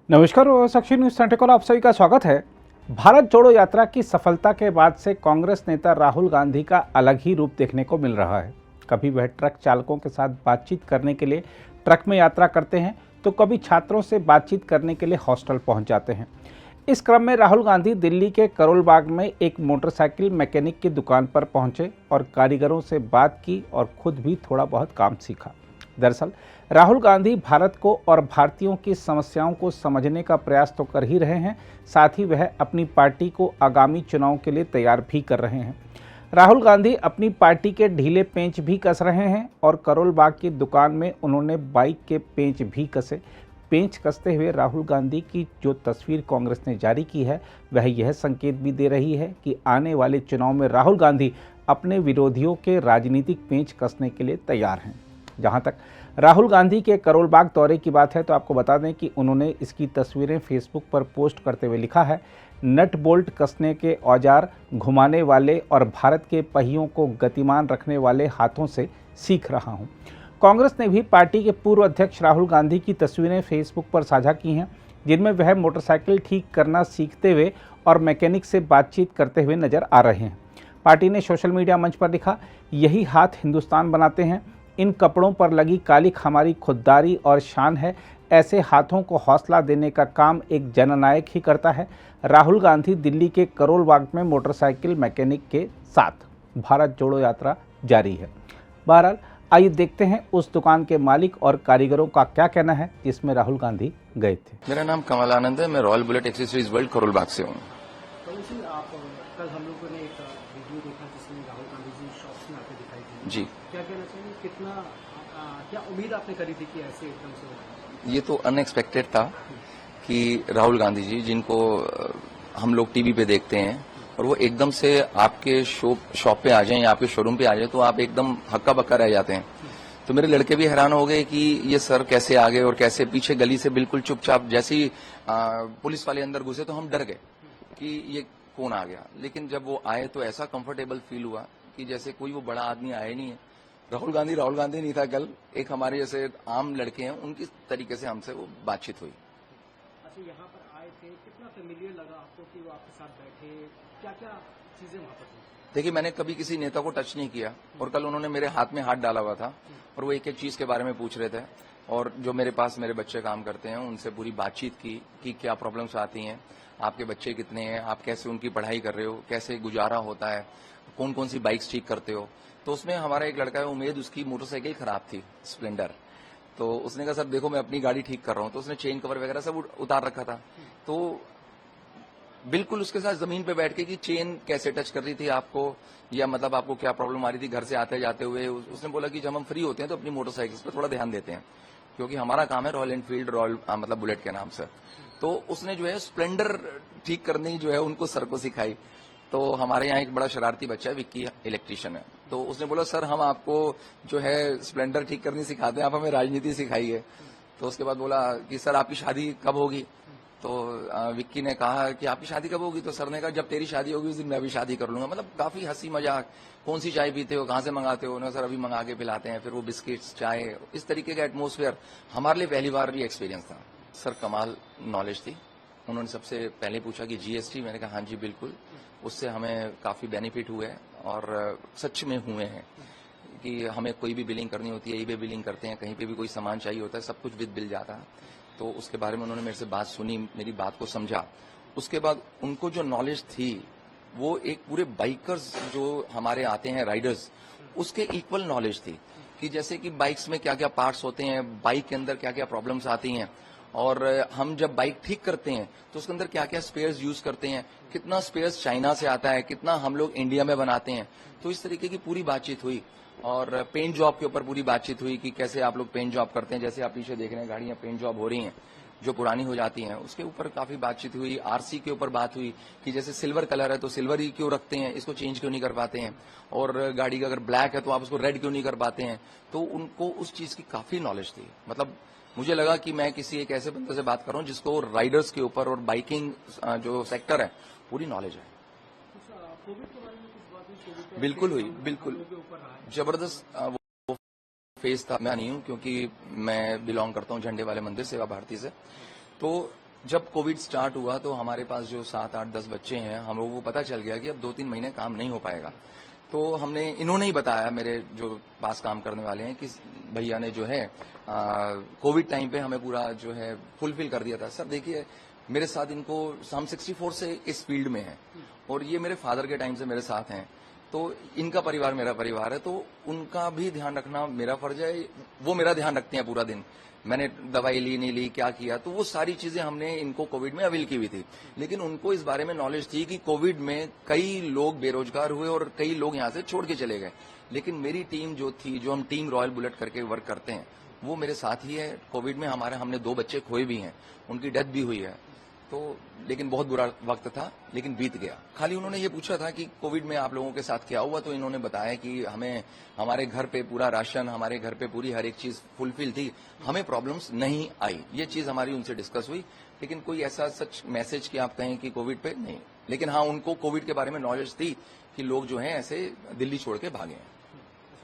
नमस्कार और साक्षी न्यूज 24 को आप सभी का स्वागत है। भारत जोड़ो यात्रा की सफलता के बाद से कांग्रेस नेता राहुल गांधी का अलग ही रूप देखने को मिल रहा है। कभी वह ट्रक चालकों के साथ बातचीत करने के लिए ट्रक में यात्रा करते हैं तो कभी छात्रों से बातचीत करने के लिए हॉस्टल पहुंच जाते हैं। इस क्रम में राहुल गांधी दिल्ली के करोल बाग में एक मोटरसाइकिल मैकेनिक की दुकान पर पहुंचे और कारीगरों से बात की और खुद भी थोड़ा बहुत काम सीखा। दरअसल राहुल गांधी भारत को और भारतीयों की समस्याओं को समझने का प्रयास तो कर ही रहे हैं, साथ ही वह अपनी पार्टी को आगामी चुनाव के लिए तैयार भी कर रहे हैं। राहुल गांधी अपनी पार्टी के ढीले पेंच भी कस रहे हैं और करोल बाग की दुकान में उन्होंने बाइक के पेंच भी कसे। पेंच कसते हुए राहुल गांधी की जो तस्वीर कांग्रेस ने जारी की है वह यह संकेत भी दे रही है कि आने वाले चुनाव में राहुल गांधी अपने विरोधियों के राजनीतिक पेंच कसने के लिए तैयार हैं। जहां तक राहुल गांधी के करोल बाग दौरे की बात है तो आपको बता दें कि उन्होंने इसकी तस्वीरें फेसबुक पर पोस्ट करते हुए लिखा है, नट बोल्ट कसने के औजार घुमाने वाले और भारत के पहियों को गतिमान रखने वाले हाथों से सीख रहा हूं। कांग्रेस ने भी पार्टी के पूर्व अध्यक्ष राहुल गांधी की तस्वीरें फेसबुक पर साझा की हैं, जिनमें वह मोटरसाइकिल ठीक करना सीखते हुए और मैकेनिक से बातचीत करते हुए नजर आ रहे हैं। पार्टी ने सोशल मीडिया मंच पर लिखा, यही हाथ हिंदुस्तान बनाते हैं, इन कपड़ों पर लगी कालिख हमारी खुददारी और शान है। ऐसे हाथों को हौसला देने का काम एक जननायक ही करता है। राहुल गांधी दिल्ली के करोल बाग में मोटरसाइकिल मैकेनिक के साथ भारत जोड़ो यात्रा जारी है। बहरहाल आइए देखते हैं उस दुकान के मालिक और कारीगरों का क्या कहना है जिसमें राहुल गांधी गए थे। मेरा नाम कमल आनंद है। मैं Royal Bullet accessories world Karol Bagh से हूँ। आप कल हम लोगों ने एक वीडियो देखा जिसमें राहुल गांधी जी शॉप्स में आके दिखाई दिए। जी, क्या कहना चाहिए, कितना क्या उम्मीद आपने करी थी कि ऐसे एकदम से होगा? ये तो अनएक्सपेक्टेड था कि राहुल गांधी जी, जिनको हम लोग टीवी पे देखते हैं, और वो एकदम से आपके शॉप पे आ जाएं या आपके शोरूम पे आ जाएं तो आप एकदम हक्का बक्का रह जाते हैं। तो मेरे लड़के भी हैरान हो गए कि ये सर कैसे आ गए और कैसे पीछे गली से बिल्कुल चुपचाप, जैसे ही पुलिस वाले अंदर घुसे तो हम डर गए कि ये कौन आ गया। लेकिन जब वो आए तो ऐसा कंफर्टेबल फील हुआ कि जैसे कोई वो बड़ा आदमी आया नहीं है। राहुल गांधी नहीं था कल, एक हमारे जैसे आम लड़के हैं, उनकी तरीके से हमसे वो बातचीत हुई। अच्छा, यहाँ पर आए थे, कितना फेमिलियर लगा आपको कि वो आपके साथ बैठे, क्या क्या चीजें वहाँ पर थी? देखिए, मैंने कभी किसी नेता को टच नहीं किया और कल उन्होंने मेरे हाथ में हाथ डाला हुआ था और वो एक एक चीज के बारे में पूछ रहे थे। और जो मेरे पास मेरे बच्चे काम करते हैं उनसे पूरी बातचीत की कि क्या प्रॉब्लम्स आती हैं, आपके बच्चे कितने हैं, आप कैसे उनकी पढ़ाई कर रहे हो, कैसे गुजारा होता है, कौन कौन सी बाइक्स ठीक करते हो। तो उसमें हमारा एक लड़का है उमेद, उसकी मोटरसाइकिल खराब थी, स्प्लेंडर। तो उसने कहा, सर देखो मैं अपनी गाड़ी ठीक कर रहा हूँ। तो उसने चेन कवर वगैरह सब उतार रखा था। तो बिल्कुल उसके साथ जमीन पे बैठ के कि चेन कैसे टच कर रही थी आपको, या मतलब आपको क्या प्रॉब्लम आ रही थी घर से आते जाते हुए। उसने बोला कि जब हम फ्री होते हैं तो अपनी मोटरसाइकिल पर थोड़ा ध्यान देते हैं, क्योंकि हमारा काम है रॉयल एनफील्ड, रॉयल मतलब बुलेट के नाम से। तो उसने जो है स्प्लेंडर ठीक करनी जो है उनको सर को सिखाई। तो हमारे यहाँ एक बड़ा शरारती बच्चा है, विक्की इलेक्ट्रीशियन है। तो उसने बोला, सर हम आपको जो है स्प्लेंडर ठीक करनी सिखाते हैं, आप हमें राजनीति सिखाइए। तो उसके बाद बोला कि सर आपकी शादी कब होगी? तो विक्की ने कहा कि आपकी शादी कब होगी? तो सर ने कहा, जब तेरी शादी होगी उस दिन मैं भी शादी कर लूंगा। मतलब काफी हंसी मजाक, कौन सी चाय पीते हो, कहाँ से मंगाते हो? सर अभी मंगा के पिलाते हैं। फिर वो बिस्किट्स, चाय, इस तरीके का एटमोस्फेयर हमारे लिए पहली बार भी एक्सपीरियंस था। सर कमाल नॉलेज थी। उन्होंने सबसे पहले पूछा कि जीएसटी, मैंने कहा हाँ जी बिल्कुल, उससे हमें काफी बेनिफिट हुए और सच में हुए हैं कि हमें कोई भी बिलिंग करनी होती है, ई बिलिंग करते हैं, कहीं पे भी कोई सामान चाहिए होता है, सब कुछ विद बिल जाता है। तो उसके बारे में उन्होंने मेरे से बात सुनी, मेरी बात को समझा। उसके बाद उनको जो नॉलेज थी वो एक पूरे बाइकर्स जो हमारे आते हैं राइडर्स, उसके इक्वल नॉलेज थी कि जैसे कि बाइक्स में क्या क्या पार्ट्स होते हैं, बाइक के अंदर क्या क्या प्रॉब्लम्स आती हैं, और हम जब बाइक ठीक करते हैं तो उसके अंदर क्या क्या स्पेयर्स यूज करते हैं, कितना स्पेयर्स चाइना से आता है, कितना हम लोग इंडिया में बनाते हैं। तो इस तरीके की पूरी बातचीत हुई। और पेंट जॉब के ऊपर पूरी बातचीत हुई कि कैसे आप लोग पेंट जॉब करते हैं। जैसे आप पीछे देख रहे हैं गाड़ियां पेंट जॉब हो रही हैं जो पुरानी हो जाती हैं, उसके ऊपर काफी बातचीत हुई। आरसी के ऊपर बात हुई कि जैसे सिल्वर कलर है तो सिल्वर ही क्यों रखते हैं, इसको चेंज क्यों नहीं कर पाते हैं, और गाड़ी का अगर ब्लैक है तो आप उसको रेड क्यों नहीं कर पाते हैं। तो उनको उस चीज की काफी नॉलेज थी। मतलब मुझे लगा कि मैं किसी एक ऐसे बंदे से बात कर रहा हूँ जिसको राइडर्स के ऊपर और बाइकिंग जो सेक्टर है पूरी नॉलेज है। कोविड के बारे में कुछ बात हुई? कोविड बिल्कुल हुई, बिल्कुल जबरदस्त वो फेज था। मैं नहीं हूं क्योंकि मैं बिलोंग करता हूं झंडे वाले मंदिर सेवा भारती से। तो जब कोविड स्टार्ट हुआ तो हमारे पास जो 7, 8, 10 बच्चे हैं, हम लोगों को पता चल गया कि अब 2-3 महीने काम नहीं हो पाएगा। तो इन्होंने ही बताया, मेरे जो पास काम करने वाले हैं, कि भैया ने जो है कोविड टाइम पे हमें पूरा जो है फुलफिल कर दिया था। सर देखिए, मेरे साथ इनको हम 64 से इस फील्ड में हैं और ये मेरे फादर के टाइम से मेरे साथ हैं, तो इनका परिवार मेरा परिवार है, तो उनका भी ध्यान रखना मेरा फर्ज है। वो मेरा ध्यान रखते हैं पूरा दिन, मैंने दवाई ली नहीं ली, क्या किया, तो वो सारी चीजें हमने इनको कोविड में अवेल की हुई थी। लेकिन उनको इस बारे में नॉलेज थी कि कोविड में कई लोग बेरोजगार हुए और कई लोग यहाँ से छोड़ के चले गए। लेकिन मेरी टीम जो थी, जो हम टीम रॉयल बुलेट करके वर्क करते हैं, वो मेरे साथ ही है। कोविड में हमने 2 बच्चे खोए भी हैं, उनकी डेथ भी हुई है, तो लेकिन बहुत बुरा वक्त था, लेकिन बीत गया। खाली उन्होंने ये पूछा था कि कोविड में आप लोगों के साथ क्या हुआ, तो इन्होंने बताया कि हमारे घर पे पूरा राशन, हमारे घर पे पूरी हर एक चीज फुलफिल थी, हमें प्रॉब्लम्स नहीं आई। ये चीज हमारी उनसे डिस्कस हुई, लेकिन कोई ऐसा सच मैसेज कि आप कहें कि कोविड पे नहीं। लेकिन हाँ, उनको कोविड के बारे में नॉलेज थी कि लोग जो है ऐसे दिल्ली छोड़ के भागे हैं।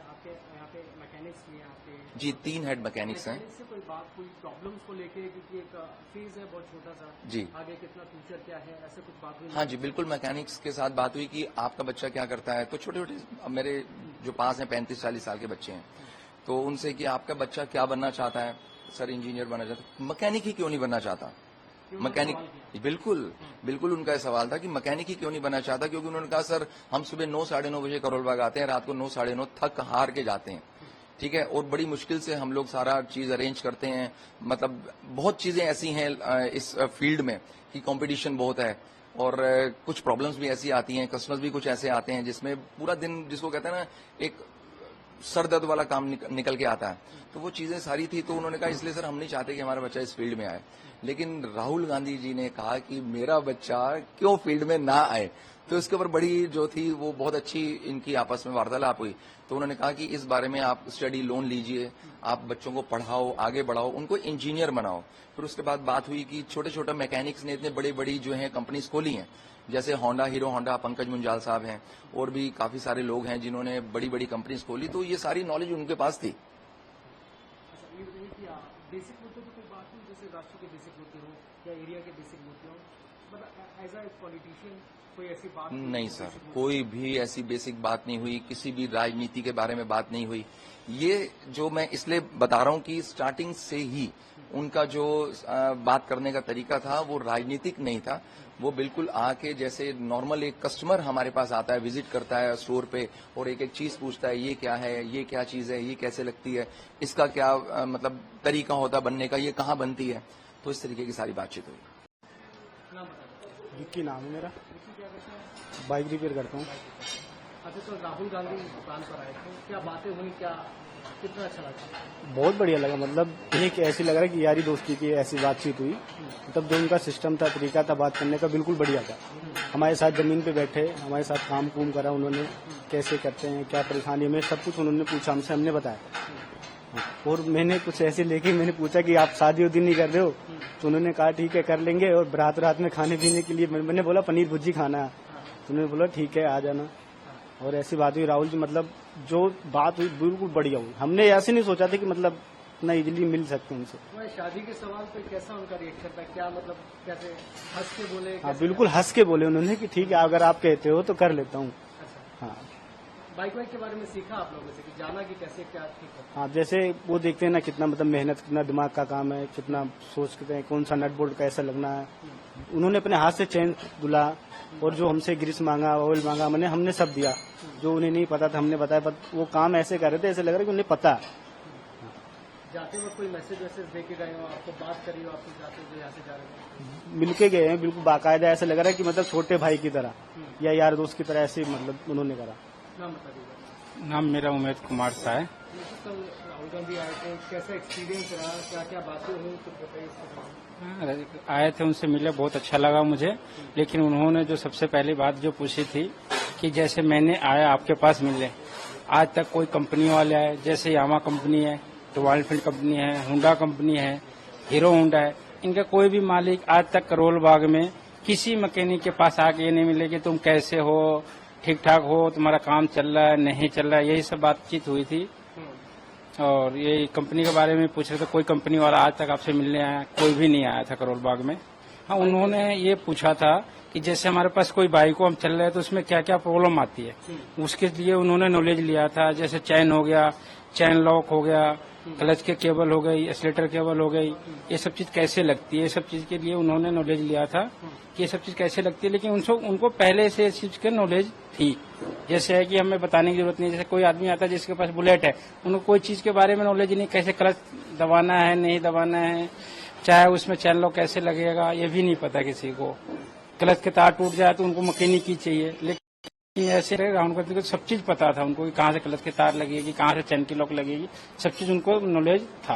आपके यहाँ पे मैकेनिक्स भी हैं आपके? जी, 3 हेड मैकेनिक्स हैं। से कोई बात, कोई प्रॉब्लम्स को लेके, क्योंकि एक फेज है बहुत छोटा सा, जी, आगे कितना फ्यूचर क्या है, ऐसे कुछ बात हुई? हाँ जी, बिल्कुल। मैकेनिक्स के साथ बात हुई कि आपका बच्चा क्या करता है, तो छोटे छोटे मेरे जो पास हैं 35-40 साल के बच्चे हैं, तो उनसे कि आपका बच्चा क्या बनना चाहता है। सर इंजीनियर बनना चाहता है। मैकेनिक ही क्यों नहीं बनना चाहता? मैकेनिक, बिल्कुल उनका सवाल था कि मैकेनिक ही क्यों नहीं बनना चाहता, क्योंकि उन्होंने कहा सर हम सुबह 9, 9:30 बजे करोलबाग आते हैं, रात को 9, 9:30 थक हार के जाते हैं, ठीक है, और बड़ी मुश्किल से हम लोग सारा चीज अरेंज करते हैं। मतलब बहुत चीजें ऐसी हैं इस फील्ड में कि कंपटीशन बहुत है, और कुछ प्रॉब्लम्स भी ऐसी आती हैं, कस्टमर्स भी कुछ ऐसे आते हैं जिसमें पूरा दिन, जिसको कहते हैं ना, एक सर दर्द वाला काम निकल के आता है। तो वो चीजें सारी थी, तो उन्होंने कहा इसलिए सर हम नहीं चाहते कि हमारा बच्चा इस फील्ड में आए। लेकिन राहुल गांधी जी ने कहा कि मेरा बच्चा क्यों फील्ड में ना आए, तो इसके ऊपर बड़ी जो थी वो बहुत अच्छी इनकी आपस में वार्तालाप हुई। तो उन्होंने कहा कि इस बारे में आप स्टडी लोन लीजिए, आप बच्चों को पढ़ाओ, आगे बढ़ाओ, उनको इंजीनियर बनाओ। फिर उसके बाद बात हुई कि छोटे छोटे मैकेनिक्स ने इतने बड़ी बड़ी जो है कंपनीज खोली हैं, जैसे Honda, hero Honda, Pankaj Munjal साहब हैं, और भी काफी सारे लोग हैं जिन्होंने बड़ी बड़ी कंपनीज खोली, तो ये सारी नॉलेज उनके पास थी। अच्छा, ये बताइए कि बेसिक मुद्दों पर कोई बात नहीं, जैसे राष्ट्र के बेसिक मुद्दे हो या एरिया के बेसिक मुद्दे हो, मतलब एज अ पॉलिटिशियन कोई ऐसी बात नहीं सर, कोई भी ऐसी बेसिक बात नहीं हुई, किसी भी राजनीति के बारे में बात नहीं हुई। ये जो मैं इसलिए बता रहा हूं कि स्टार्टिंग से ही उनका जो बात करने का तरीका था वो राजनीतिक नहीं था। वो बिल्कुल आके जैसे नॉर्मल एक कस्टमर हमारे पास आता है, विजिट करता है स्टोर पे, और एक एक चीज पूछता है, ये क्या है, ये क्या चीज है, ये कैसे लगती है, इसका क्या मतलब तरीका होता है बनने का, ये कहाँ बनती है, तो इस तरीके की सारी बातचीत हुई। नाम बता। विक्की नाम है मेरा, क्या करते हैं? बाइक रिपेयर करता हूँ। अच्छा, तो राहुल गांधी दुकान पर आए थे, क्या बातें हुई, क्या कितना अच्छा लगा? बहुत बढ़िया लगा, मतलब एक ऐसी लग रहा है कि यारी दोस्ती की ऐसी बातचीत हुई। मतलब जो उनका सिस्टम था, तरीका था बात करने का, बिल्कुल बढ़िया था। हमारे साथ जमीन पे बैठे, हमारे साथ काम कूम करा उन्होंने, कैसे करते हैं, क्या परेशानी है, सब कुछ उन्होंने पूछा हमसे, हमने बताया। और मैंने कुछ ऐसे लेके मैंने पूछा कि आप शादी उदी नहीं कर रहे हो, तो उन्होंने कहा ठीक है कर लेंगे, और रात में खाने पीने के लिए मैंने बोला पनीर भुर्जी खाना है, तो उन्होंने बोला ठीक है आ जाना। और ऐसी बात हुई राहुल जी, मतलब जो बात हुई बिल्कुल बढ़िया हुई। हमने ऐसे नहीं सोचा था कि मतलब इतना इजीली मिल सकते उनसे। मैं शादी के सवाल पे कैसा उनका रिएक्शन था, क्या मतलब कैसे हंस के बोले? हाँ बिल्कुल हंस के बोले उन्होंने कि ठीक है अगर आप कहते हो तो कर लेता हूँ। अच्छा, हाँ बाइक के बारे में सीखा आप लोगों से कि जाना कि कैसे क्या ठीक है? हाँ, जैसे वो देखते हैं ना कितना मतलब मेहनत, कितना दिमाग का काम है, कितना सोचते हैं कौन सा नट बोल्ट कैसा लगना है। उन्होंने अपने हाथ से चेन दुला, और जो हमसे ग्रीस मांगा, ऑयल मांगा, हमने सब दिया। जो उन्हें नहीं पता था हमने बताया, पर वो काम ऐसे कर रहे थे ऐसे लग रहा है कि उन्हें पता। जाते वक्त कोई मैसेज वैसेज दे के गए हो, आपको बात करी हो, आपसे जाते हो यहाँ से जा रहे हो? मिलके गए हैं बिल्कुल बाकायदा, ऐसा लग रहा है कि मतलब छोटे भाई की तरह या यार दोस्त की तरह ऐसे मतलब उन्होंने करा। नाम बता दीजिए। नाम मेरा उमेद कुमार सा है। कल राहुल गांधी आए थे, कैसा एक्सपीरियंस रहा, क्या क्या बातें हुई, कुछ बताइए इसके बारे में। आए थे, उनसे मिले, बहुत अच्छा लगा मुझे। लेकिन उन्होंने जो सबसे पहली बात जो पूछी थी कि जैसे मैंने आया आपके पास मिलने, आज तक कोई कंपनी वाले आए, जैसे यामा कंपनी है, रॉयल एनफील्ड कंपनी है, होंडा कंपनी है, हीरो होंडा है, इनका कोई भी मालिक आज तक करोल बाग में किसी मैकेनिक के पास आके ये नहीं मिले कि तुम कैसे हो, ठीक ठाक हो, तुम्हारा काम चल रहा है नहीं चल रहा है, यही सब बातचीत हुई थी। और ये कंपनी के बारे में पूछ रहे थे, कोई कंपनी वाला आज तक आपसे मिलने आया, कोई भी नहीं आया था करोल बाग में। हाँ, उन्होंने ये पूछा था कि जैसे हमारे पास कोई बाइक को हम चल रहे हैं तो उसमें क्या क्या प्रॉब्लम आती है, उसके लिए उन्होंने नॉलेज लिया था। जैसे चैन हो गया, चैन लॉक हो गया, क्लच के केबल हो गई, एक्सीलेटर केबल हो गई, ये सब चीज कैसे लगती है, ये सब चीज के लिए उन्होंने नॉलेज लिया था कि ये सब चीज कैसे लगती है। लेकिन उनको पहले से इस चीज की नॉलेज थी। जैसे है कि हमें बताने की जरूरत नहीं। जैसे कोई आदमी आता है जिसके पास बुलेट है, उनको कोई चीज के बारे में नॉलेज नहीं, कैसे क्लच दबाना है, नहीं दबाना है, चाहे उसमें चैन लॉक कैसे लगेगा, ये भी नहीं पता किसी को। क्लच के तार टूट जाए तो उनको मैकेनिक ही चाहिए। लेकिन ऐसे राहुल गांधी को सब चीज पता था उनको कि कहाँ से क्लच के तार लगेगी, कहाँ से चैन की लॉक लगेगी, सब चीज उनको नॉलेज था।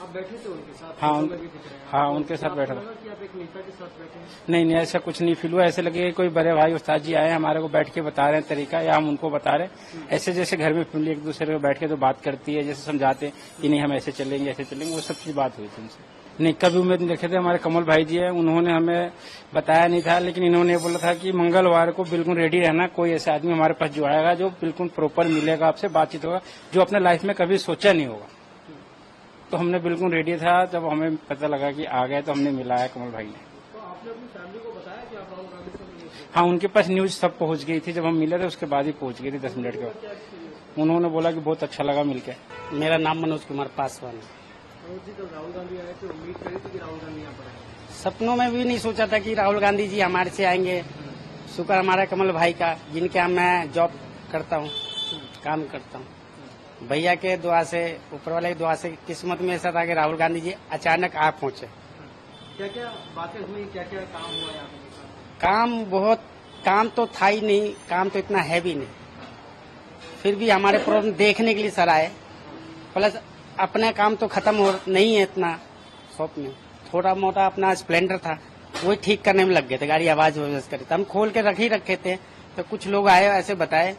आप बैठे थे उनके साथ? हाँ, फोटो में भी दिख रहे हैं। हाँ, उनके साथ बैठा था। लगा कि आप एक नेता के साथ बैठे हैं? नहीं, ऐसा कुछ नहीं फील हुआ। ऐसे लगे कि कोई बड़े भाई उस्ताद जी आए हैं हमारे को बैठ के बता रहे हैं तरीका, या हम उनको बता रहे हैं। ऐसे जैसे घर में फैमिली एक दूसरे को बैठ के तो बात करती है, जैसे समझाते हैं कि नहीं हम ऐसे चलेंगे, ऐसे चलेंगे, वो सब चीज बात हुई थी उनसे। नहीं, कभी उम्मीद नहीं रखे थे। हमारे कमल भाई जी है, उन्होंने हमें बताया नहीं था, लेकिन इन्होंने बोला था कि मंगलवार को बिल्कुल रेडी रहना, कोई ऐसा आदमी हमारे पास जो आएगा जो बिल्कुल प्रॉपर मिलेगा, आपसे बातचीत होगा, जो अपने लाइफ में कभी सोचा नहीं होगा। तो हमने बिल्कुल रेडी था। जब हमें पता लगा कि आ गए तो हमने मिलाया कमल भाई ने। तो आपने अपनी फैमिली को बताया कि आप राहुल गांधी से मिले थे? हाँ, उनके पास न्यूज सब पहुंच गई थी। जब हम मिले थे उसके बाद ही पहुंच गई थी, 10 मिनट के बाद। उन्होंने बोला कि बहुत अच्छा लगा मिलके। मेरा नाम मनोज कुमार पासवान है। मनोज जी, जब राहुल गांधी आए थे उम्मीद करी थी कि राहुल गांधी यहाँ पर आएंगे? सपनों में भी नहीं सोचा था कि राहुल गांधी जी हमारे से आएंगे। शुक्र हमारा कमल भाई का, जिनके यहाँ मैं जॉब करता हूँ, काम करता हूँ। भैया के दुआ से, ऊपर वाले की दुआ से किस्मत में ऐसा था कि राहुल गांधी जी अचानक आ पहुंचे। क्या क्या बातें हुई, क्या क्या काम हुआ यहाँ पे? काम तो था ही नहीं, काम तो इतना है भी नहीं। फिर भी हमारे प्रॉब्लम देखने के लिए सर आए। प्लस अपना काम तो खत्म हो नहीं है इतना शॉप में, थोड़ा मोटा अपना स्प्लेंडर था वही ठीक करने में लग गए थे, गाड़ी आवाज करे तो हम खोल के रखे थे। तो कुछ लोग आए, ऐसे बताए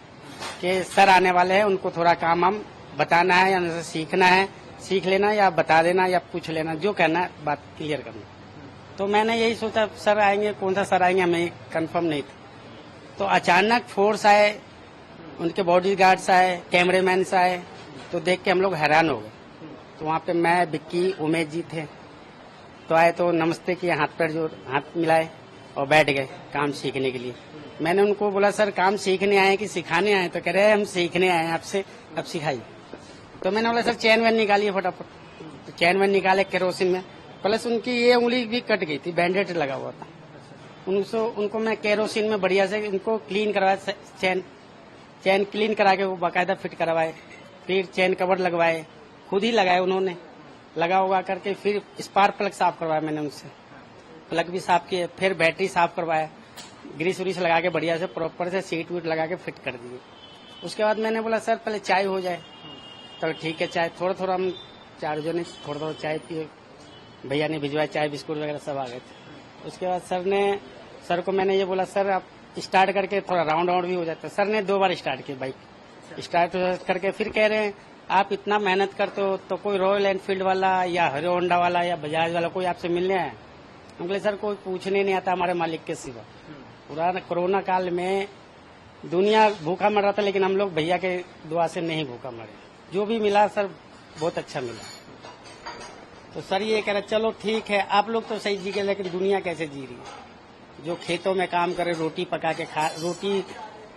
कि सर आने वाले हैं, उनको थोड़ा काम हम बताना है या सीखना है, सीख लेना या बता देना या पूछ लेना, जो कहना है बात क्लियर करना। तो मैंने यही सोचा सर आएंगे, कौन सा सर आएंगे हमें कंफर्म नहीं था। तो अचानक फोर्स आए, उनके बॉडी गार्ड्स आए, कैमरेमैन आए, तो देख के हम लोग हैरान हो गए। तो वहाँ पे मैं, विक्की, उमेश जी थे। तो आए तो नमस्ते किए, हाथ मिलाए और बैठ गए काम सीखने के लिए। मैंने उनको बोला सर काम सीखने आए कि सिखाने आए? तो कह रहे हैं हम सीखने आए हैं आपसे, अब सिखाइए। तो मैंने बोला सर चैन वैन निकालिए फटाफट। तो चैन वैन निकाले केरोसिन में, प्लस उनकी ये उंगली भी कट गई थी, बैंडेज लगा हुआ था। उनको मैं केरोसिन में बढ़िया से उनको क्लीन करवाया, चैन क्लीन करा के वो बाकायदा फिट करवाए। फिर चैन कवर लगवाए, खुद ही लगाए उन्होंने, लगा उगा करके। फिर स्पार्क प्लग साफ करवाया मैंने उनसे, प्लग भी साफ किए। फिर बैटरी साफ करवाया, ग्रीस व्रीस लगा के बढ़िया से प्रॉपर से सीट वीट लगा के फिट कर दिए। उसके बाद मैंने बोला सर पहले चाय हो जाए। तो ठीक है, चाय थोड़ा हम 4 जने थोड़ा चाय पिए। भैया ने भिजवाया, चाय बिस्कुट वगैरह सब आ गए थे। उसके बाद सर को मैंने ये बोला सर आप स्टार्ट करके थोड़ा राउंड भी हो जाता है। सर ने 2 बार स्टार्ट किया बाइक, स्टार्ट करके फिर कह रहे हैं आप इतना मेहनत करते हो तो कोई रॉयल एनफील्ड वाला या हीरो होंडा वाला या बजाज वाला कोई आपसे मिलने आया? हम बोले सर कोई पूछने नहीं आता हमारे मालिक के सिवा। पूरा कोरोना काल में दुनिया भूखा मर रहा था, लेकिन हम लोग भैया के दुआ से नहीं भूखा मरे। जो भी मिला सर बहुत अच्छा मिला। तो सर ये कह रहे चलो ठीक है, आप लोग तो सही जी गए, लेकिन दुनिया कैसे जी रही है? जो खेतों में काम करे, रोटी पका के रोटी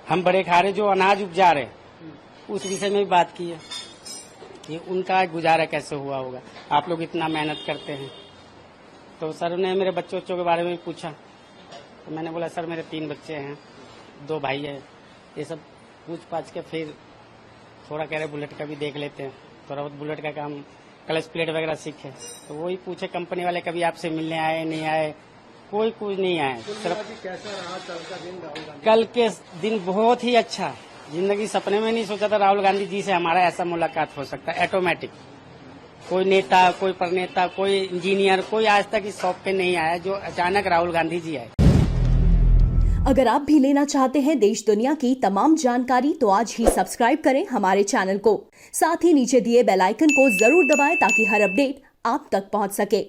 हम बड़े खा रहे, जो अनाज उपजा रहे, उस विषय में भी बात की है कि उनका गुजारा कैसे हुआ होगा। आप लोग इतना मेहनत करते हैं। तो सर ने मेरे बच्चों के बारे में भी पूछा। तो मैंने बोला सर मेरे 3 बच्चे हैं, 2 भाई है। ये सब पूछ पाछ के फिर थोड़ा कह रहे बुलेट का भी देख लेते हैं, थोड़ा बहुत बुलेट का काम, क्लच प्लेट वगैरह सीखे। तो वही पूछे कंपनी वाले कभी आपसे मिलने आए नहीं आए? कोई कुछ नहीं आए। सिर्फ कैसा रहा कल का दिन राहुल गांधी? कल के दिन बहुत ही अच्छा, जिंदगी सपने में नहीं सोचा था राहुल गांधी जी से हमारा ऐसा मुलाकात हो सकता है। ऑटोमेटिक कोई नेता, कोई प्रणेता, कोई इंजीनियर, कोई आज तक इस शॉप पे नहीं आया जो अचानक राहुल गांधी जी आए। अगर आप भी लेना चाहते हैं देश दुनिया की तमाम जानकारी तो आज ही सब्सक्राइब करें हमारे चैनल को। साथ ही नीचे दिए बेल आइकन को जरूर दबाएं ताकि हर अपडेट आप तक पहुंच सके।